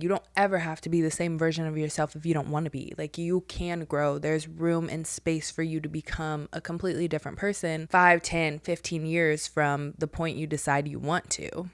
You don't ever have to be the same version of yourself if you don't want to be. Like, you can grow. There's room and space for you to become a completely different person 5, 10, 15 years from the point you decide you want to.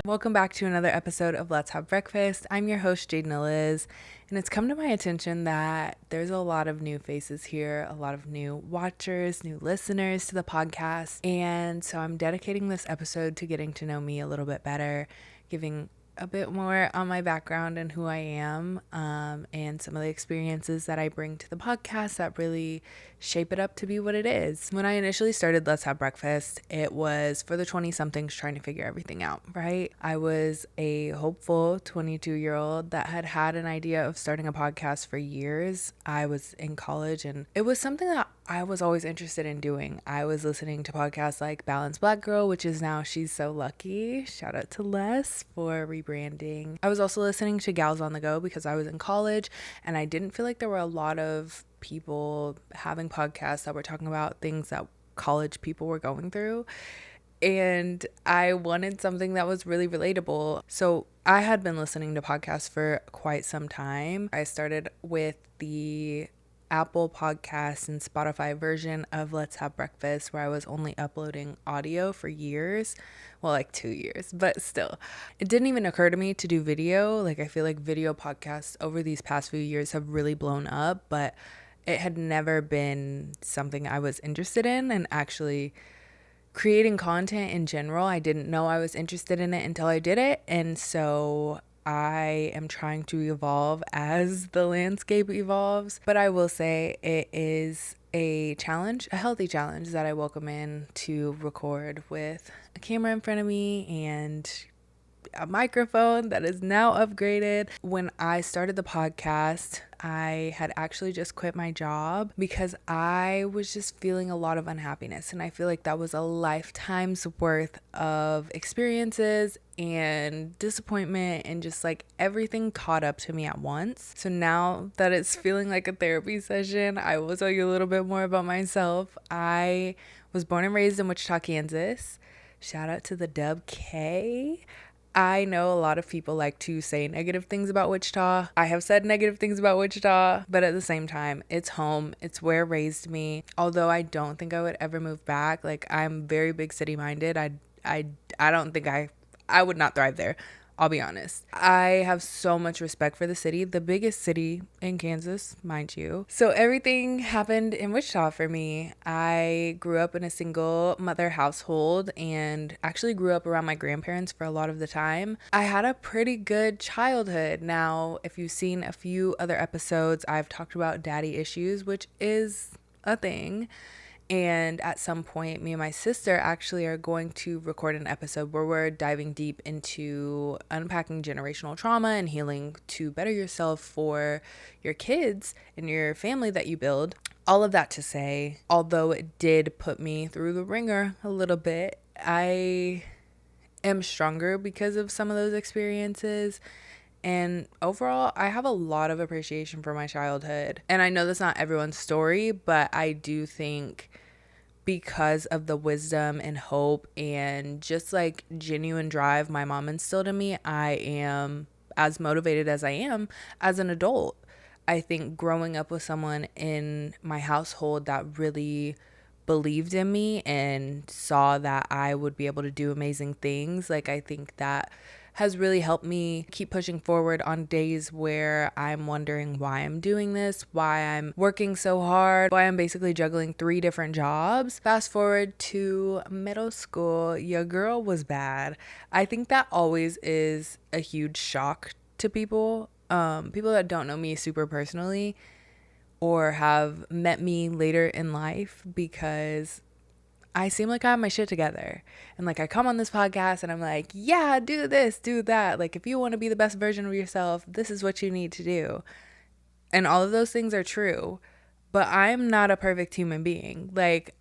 Welcome back to another episode of Let's Have Breakfast. I'm your host, Jaden Liz, and it's come to my attention that there's a lot of new faces here, a lot of new watchers, new listeners to the podcast, and so I'm dedicating this episode to getting to know me a little bit better, giving a bit more on my background and who I am, and some of the experiences that I bring to the podcast that really shape it up to be what it is. When I initially started Let's Have Breakfast, it was for the 20-somethings trying to figure everything out, right? I was a hopeful 22-year-old that had an idea of starting a podcast for years. I was in college and it was something that I was always interested in doing. I was listening to podcasts like Balanced Black Girl, which is now She's So Lucky. Shout out to Les for rebranding. I was also listening to Gals on the Go because I was in college and I didn't feel like there were a lot of people having podcasts that were talking about things that college people were going through. And I wanted something that was really relatable. So I had been listening to podcasts for quite some time. I started with the Apple Podcasts and Spotify version of Let's Have Breakfast, where I was only uploading audio for years. Well, like 2 years, but still. It didn't even occur to me to do video. Like, I feel like video podcasts over these past few years have really blown up, but it had never been something I was interested in. And actually, creating content in general, I didn't know I was interested in it until I did it. And so I am trying to evolve as the landscape evolves. But I will say it is a challenge, a healthy challenge that I welcome in to record with a camera in front of me and a microphone that is now upgraded. When I started the podcast, I had actually just quit my job because I was just feeling a lot of unhappiness. And I feel like that was a lifetime's worth of experiences and disappointment and just like everything caught up to me at once. So now that it's feeling like a therapy session, I will tell you a little bit more about myself. I was born and raised in Wichita, Kansas. Shout out to the Dub K. I know a lot of people like to say negative things about Wichita. I have said negative things about Wichita, but at the same time, it's home. It's where it raised me. Although I don't think I would ever move back. Like, I'm very big city minded. I don't think I would not thrive there. I'll be honest. I have so much respect for the city, the biggest city in Kansas, mind you. So everything happened in Wichita for me. I grew up in a single mother household and actually grew up around my grandparents for a lot of the time. I had a pretty good childhood. Now, if you've seen a few other episodes, I've talked about daddy issues, which is a thing. And at some point, me and my sister actually are going to record an episode where we're diving deep into unpacking generational trauma and healing to better yourself for your kids and your family that you build. All of that to say, although it did put me through the ringer a little bit, I am stronger because of some of those experiences. And overall, I have a lot of appreciation for my childhood. And I know that's not everyone's story, but I do think because of the wisdom and hope and just like genuine drive my mom instilled in me, I am as motivated as I am as an adult. I think growing up with someone in my household that really believed in me and saw that I would be able to do amazing things, like, I think that has really helped me keep pushing forward on days where I'm wondering why I'm doing this, why I'm working so hard, why I'm basically juggling 3 different jobs. Fast forward to middle school, your girl was bad. I think that always is a huge shock to people. People that don't know me super personally or have met me later in life, because I seem like I have my shit together. And like, I come on this podcast and I'm like, yeah, do this, do that. Like, if you want to be the best version of yourself, this is what you need to do. And all of those things are true. But I'm not a perfect human being. Like,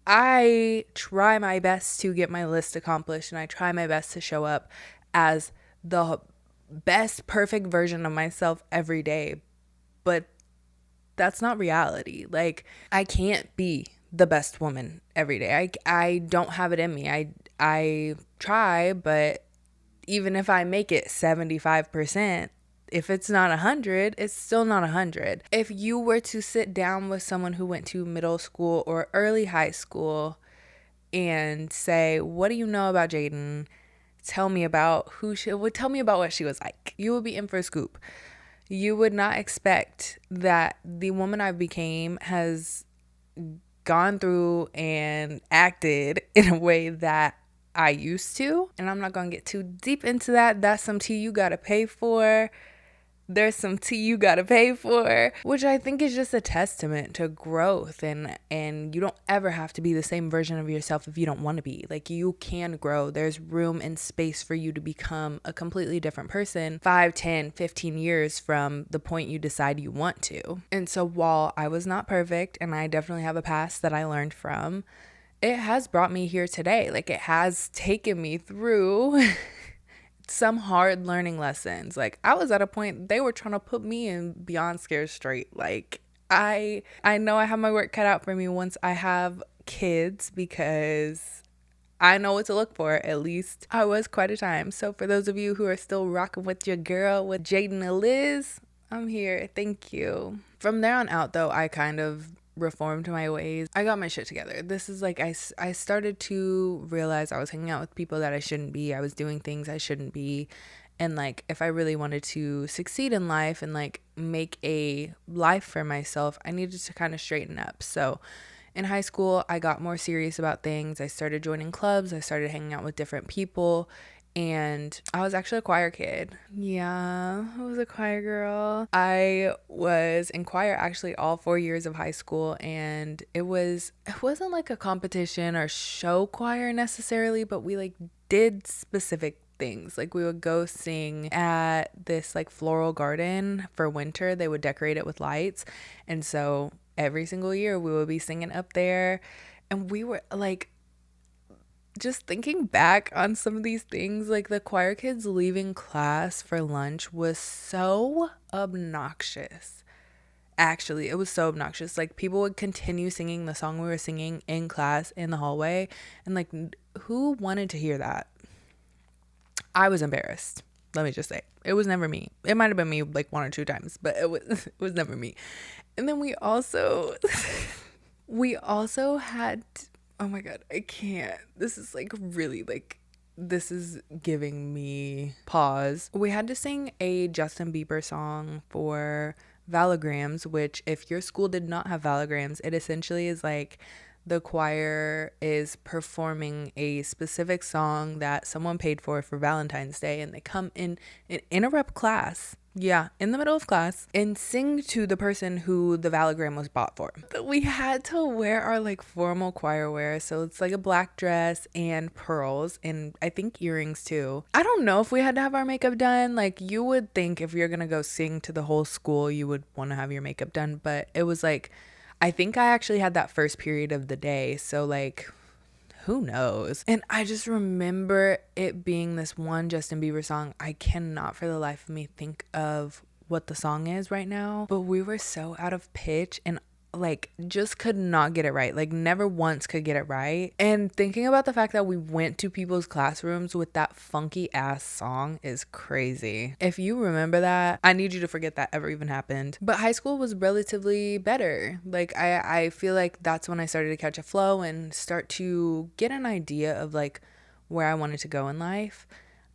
I try my best to get my list accomplished and I try my best to show up as the best perfect version of myself every day. But that's not reality. Like, I can't be the best woman every day. I don't have it in me. I try, but even if I make it 75%, if it's not 100, it's still not 100. If you were to sit down with someone who went to middle school or early high school and say, what do you know about Jaden? Tell me about tell me about what she was like. You would be in for a scoop. You would not expect that the woman I became has gone through and acted in a way that I used to. And I'm not going to get too deep into that. That's some tea you got to pay for. There's some tea you got to pay for, which I think is just a testament to growth. And you don't ever have to be the same version of yourself if you don't want to be. Like, you can grow. There's room and space for you to become a completely different person 5, 10, 15 years from the point you decide you want to. And so while I was not perfect, and I definitely have a past that I learned from, it has brought me here today. Like, it has taken me through some hard learning lessons. Like, I was at a point they were trying to put me in Beyond Scared Straight. Like, I know I have my work cut out for me once I have kids, because I know what to look for. At least I was quite a time. So for those of you who are still rocking with your girl, with Jaden and Liz, I'm here. Thank you. From there on out, though, I kind of reformed my ways. I got my shit together. This is like, I started to realize I was hanging out with people that I shouldn't be. I was doing things I shouldn't be. And like, if I really wanted to succeed in life and like make a life for myself, I needed to kind of straighten up. So in high school, I got more serious about things. I started joining clubs. I started hanging out with different people. And I was actually a choir kid. Yeah, I was a choir girl. I was in choir actually all 4 years of high school, and it wasn't like a competition or show choir necessarily, but we like did specific things. Like, we would go sing at this like floral garden for winter. They would decorate it with lights. And so every single year we would be singing up there, and we were like, just thinking back on some of these things, like the choir kids leaving class for lunch was so obnoxious. Actually, it was so obnoxious. Like, people would continue singing the song we were singing in class in the hallway, and like, who wanted to hear that? I was embarrassed. Let me just say, it was never me. It might have been me like 1 or 2 times, but it was never me. And then we also had, oh my God, I can't. This is like really like, this is giving me pause. We had to sing a Justin Bieber song for Valograms, which if your school did not have Valograms, it essentially is like the choir is performing a specific song that someone paid for Valentine's Day, and they come in and interrupt class. Yeah, in the middle of class, and sing to the person who the Valogram was bought for. But we had to wear our like formal choir wear. So it's like a black dress and pearls, and I think earrings too. I don't know if we had to have our makeup done. Like, you would think if you're gonna go sing to the whole school, you would want to have your makeup done. But it was like, I think I actually had that first period of the day. So like, who knows? And I just remember it being this one Justin Bieber song. I cannot for the life of me think of what the song is right now, but we were so out of pitch and like just could not get it right. Like, never once could get it right. And thinking about the fact that we went to people's classrooms with that funky ass song is crazy. If you remember that, I need you to forget that ever even happened. But high school was relatively better. Like, I feel like that's when I started to catch a flow and start to get an idea of like where I wanted to go in life.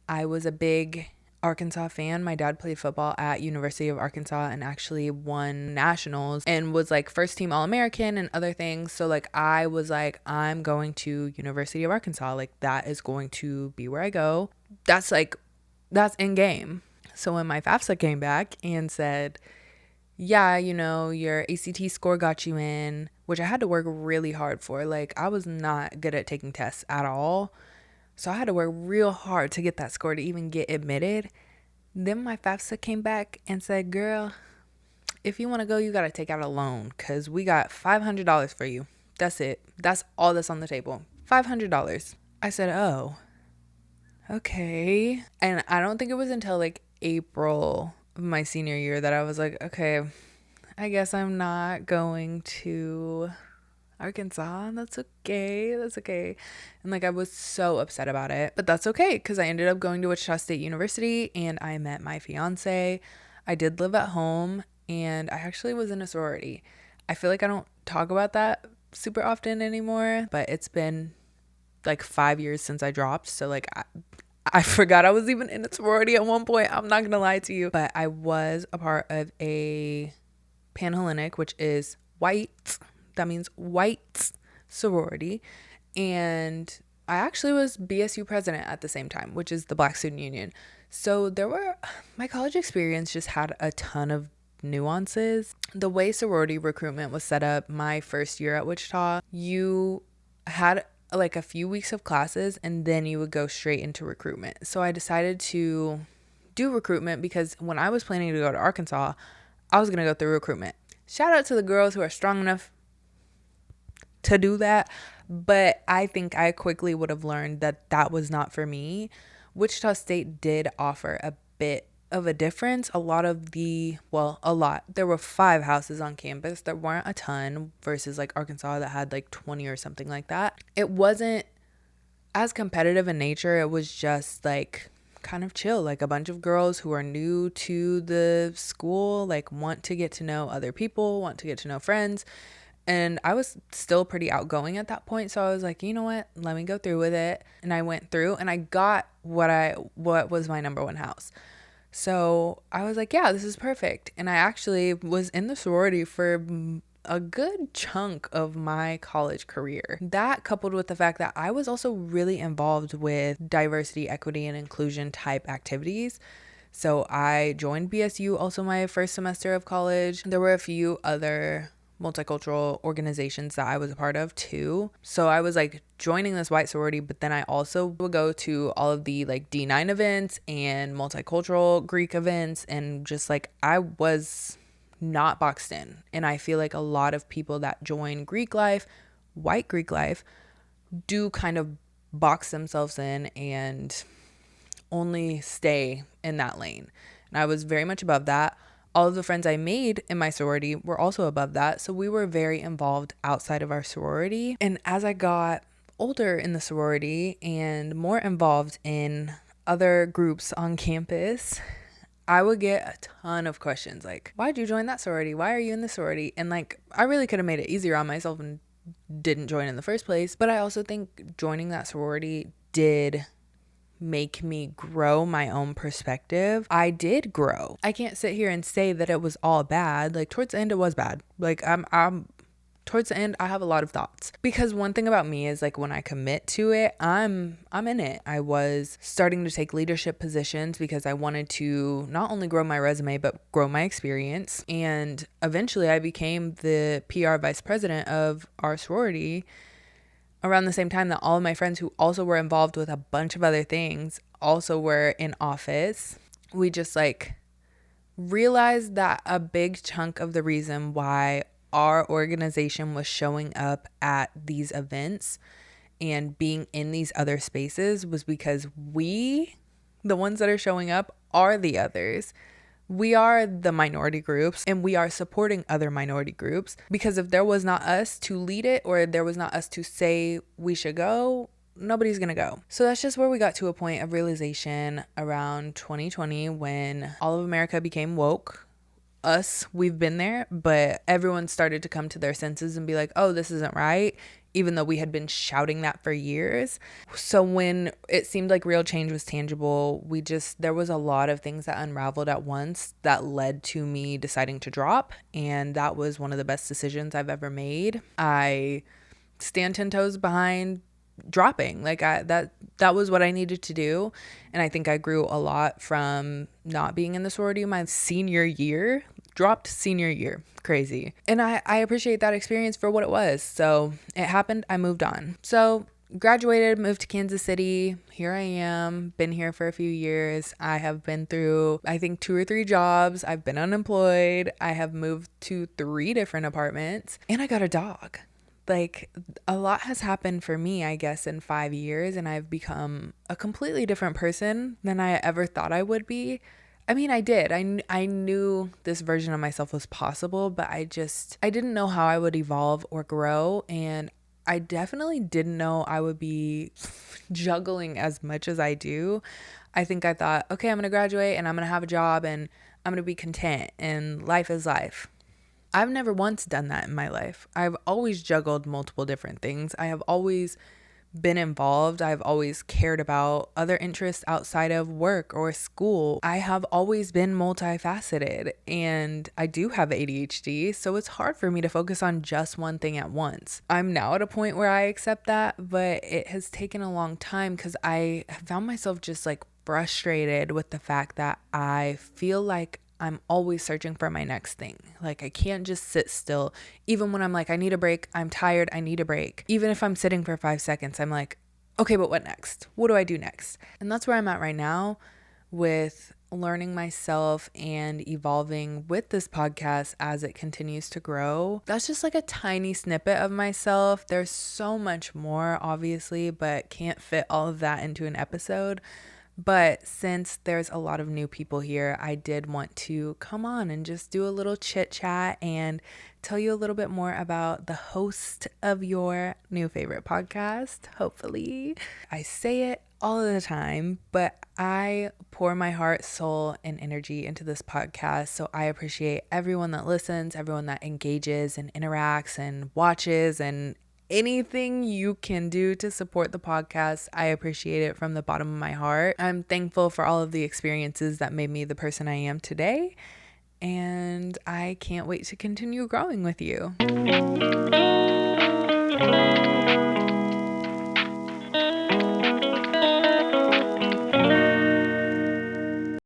I was a big Arkansas fan. My dad played football at University of Arkansas and actually won nationals and was like first team All-American and other things. So like, I was like, I'm going to University of Arkansas. Like, that is going to be where I go. That's in game. So when my FAFSA came back and said, yeah, you know, your ACT score got you in, which I had to work really hard for. Like, I was not good at taking tests at all. So I had to work real hard to get that score to even get admitted. Then my FAFSA came back and said, girl, if you want to go, you got to take out a loan because we got $500 for you. That's it. That's all that's on the table. $500. I said, oh, okay. And I don't think it was until like April of my senior year that I was like, okay, I guess I'm not going to Arkansas. That's okay. That's okay. And like I was so upset about it, but that's okay because I ended up going to Wichita State University and I met my fiance. I did live at home and I actually was in a sorority. I feel like I don't talk about that super often anymore, but it's been like 5 years since I dropped. So like I forgot I was even in a sorority at one point. I'm not gonna lie to you, but I was a part of a Panhellenic, which is white. That means white sorority. And I actually was BSU president at the same time, which is the Black Student Union. So my college experience just had a ton of nuances. The way sorority recruitment was set up my first year at Wichita, you had like a few weeks of classes and then you would go straight into recruitment. So I decided to do recruitment because when I was planning to go to Arkansas, I was going to go through recruitment. Shout out to the girls who are strong enough to do that. But I think I quickly would have learned that that was not for me. Wichita State did offer a bit of a difference. A lot. There were 5 houses on campus. There weren't a ton versus like Arkansas that had like 20 or something like that. It wasn't as competitive in nature. It was just like kind of chill, like a bunch of girls who are new to the school, like want to get to know other people, want to get to know friends. And I was still pretty outgoing at that point. So I was like, you know what? Let me go through with it. And I went through and I got what was my number one house. So I was like, yeah, this is perfect. And I actually was in the sorority for a good chunk of my college career. That coupled with the fact that I was also really involved with diversity, equity, and inclusion type activities. So I joined BSU also my first semester of college. There were a few other multicultural organizations that I was a part of too. So I was like joining this white sorority, but then I also would go to all of the like D9 events and multicultural Greek events, and just like I was not boxed in. And I feel like a lot of people that join Greek life, white Greek life, do kind of box themselves in and only stay in that lane. And I was very much above that. All of the friends I made in my sorority were also above that. So we were very involved outside of our sorority. And as I got older in the sorority and more involved in other groups on campus, I would get a ton of questions like, why'd you join that sorority? Why are you in the sorority? And like, I really could have made it easier on myself and didn't join in the first place. But I also think joining that sorority did make me grow my own perspective. I did grow. I can't sit here and say that it was all bad. Like towards the end it was bad. Like I'm towards the end I have a lot of thoughts, because one thing about me is like when I commit to it, I'm in it. I was starting to take leadership positions because I wanted to not only grow my resume but grow my experience, and eventually I became the PR vice president of our sorority around the same time that all of my friends who also were involved with a bunch of other things also were in office. We just like realized that a big chunk of the reason why our organization was showing up at these events and being in these other spaces was because we, the ones that are showing up, are the others. We are the minority groups and we are supporting other minority groups, because if there was not us to lead it or there was not us to say we should go, nobody's gonna go. So that's just where we got to a point of realization around 2020 when all of America became woke. We've been there, but everyone started to come to their senses and be like, oh, this isn't right, even though we had been shouting that for years. So when it seemed like real change was tangible, there was a lot of things that unraveled at once that led to me deciding to drop. And that was one of the best decisions I've ever made. I stand 10 toes behind dropping. Like that was what I needed to do. And I think I grew a lot from not being in the sorority my senior year. Dropped senior year. Crazy. And I appreciate that experience for what it was. So it happened. I moved on. So graduated, moved to Kansas City. Here I am. Been here for a few years. I have been through, I think, 2 or 3 jobs. I've been unemployed. I have moved to 3 different apartments. And I got a dog. Like a lot has happened for me, I guess, in 5 years. And I've become a completely different person than I ever thought I would be. I mean, I did. I knew this version of myself was possible, but I didn't know how I would evolve or grow. And I definitely didn't know I would be juggling as much as I do. I think I thought, okay, I'm going to graduate and I'm going to have a job and I'm going to be content and life is life. I've never once done that in my life. I've always juggled multiple different things. I have always been involved. I've always cared about other interests outside of work or school. I have always been multifaceted and I do have ADHD, so it's hard for me to focus on just one thing at once. I'm now at a point where I accept that, but it has taken a long time because I have found myself just like frustrated with the fact that I feel like I'm always searching for my next thing. Like I can't just sit still. Even when I'm like, I need a break, I'm tired, I need a break. Even if I'm sitting for 5 seconds, I'm like, okay, but what next? What do I do next? And that's where I'm at right now with learning myself and evolving with this podcast as it continues to grow. That's just like a tiny snippet of myself. There's so much more, obviously, but can't fit all of that into an episode. But since there's a lot of new people here, I did want to come on and just do a little chit chat and tell you a little bit more about the host of your new favorite podcast, hopefully. I say it all the time, but I pour my heart, soul, and energy into this podcast. So I appreciate everyone that listens, everyone that engages and interacts and watches and anything you can do to support the podcast. I appreciate it from the bottom of my heart. I'm thankful for all of the experiences that made me the person I am today, and I can't wait to continue growing with you.